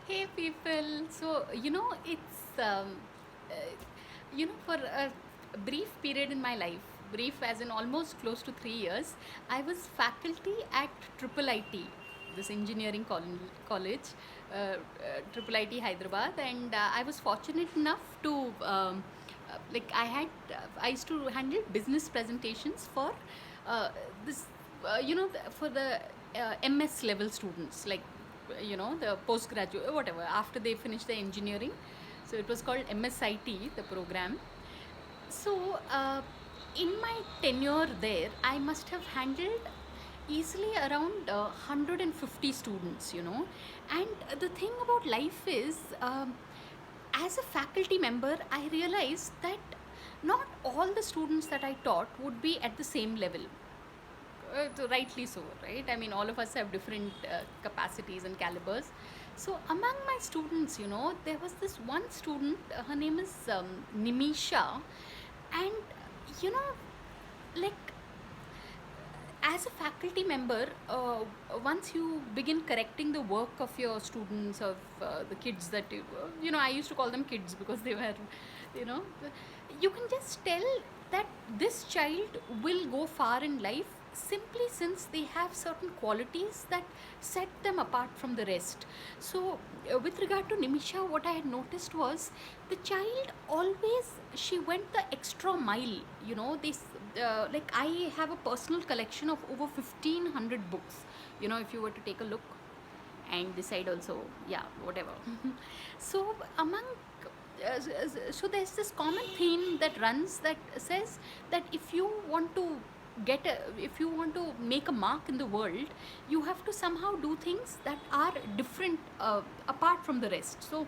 Hey people, so uh, for a brief period in my life, brief as in almost close to 3 years, I was faculty at Triple IT, this engineering college, Triple IT Hyderabad, and I was fortunate enough to I used to handle business presentations for this for the MS level students, like the postgraduate whatever, after they finish the engineering. So it was called MSIT, the program. So in my tenure there, I must have handled easily around 150 students, and the thing about life is, as a faculty member, I realized that not all the students that I taught would be at the same level. Rightly so, right? I mean, all of us have different capacities and calibers. So among my students, there was this one student, her name is Nimisha, and you know like, as a faculty member, once you begin correcting the work of your students, of the kids that I used to call them kids because they were, you know, you can just tell that this child will go far in life simply since they have certain qualities that set them apart from the rest. So, with regard to Nimisha, what I had noticed was the child always, she went the extra mile. This like, I have a personal collection of over 1,500 books. If you were to take a look, and this side also, yeah, whatever. So among so there's this common theme that runs, that says that if you want to if you want to make a mark in the world, you have to somehow do things that are different, apart from the rest. So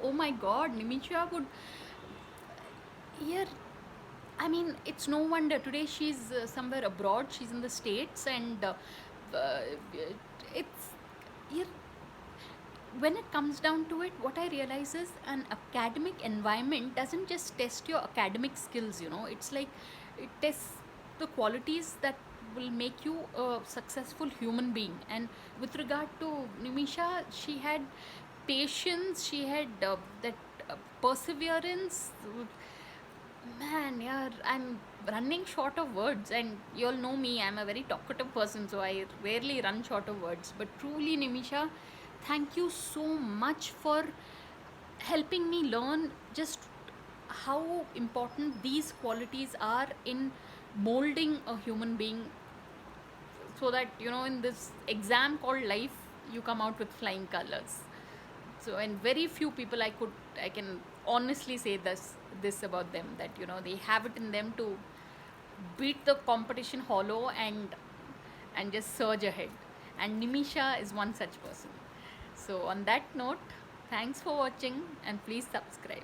oh my god, Nimisha would, here, I mean, it's no wonder today she's somewhere abroad. She's in the States, and uh, it's here. When it comes down to it, what I realize is an academic environment doesn't just test your academic skills. It's like it tests the qualities that will make you a successful human being. And with regard to Nimisha, she had patience. She had that perseverance. Man, yeah, I'm running short of words, and you all know me, I'm a very talkative person, so I rarely run short of words. But truly, Nimisha, thank you so much for helping me learn just how important these qualities are in molding a human being, so that, in this exam called life, you come out with flying colors. So, and very few people I can honestly say this about them, that they have it in them to beat the competition hollow, and just surge ahead. And Nimisha is one such person. So on that note, thanks for watching, and please subscribe.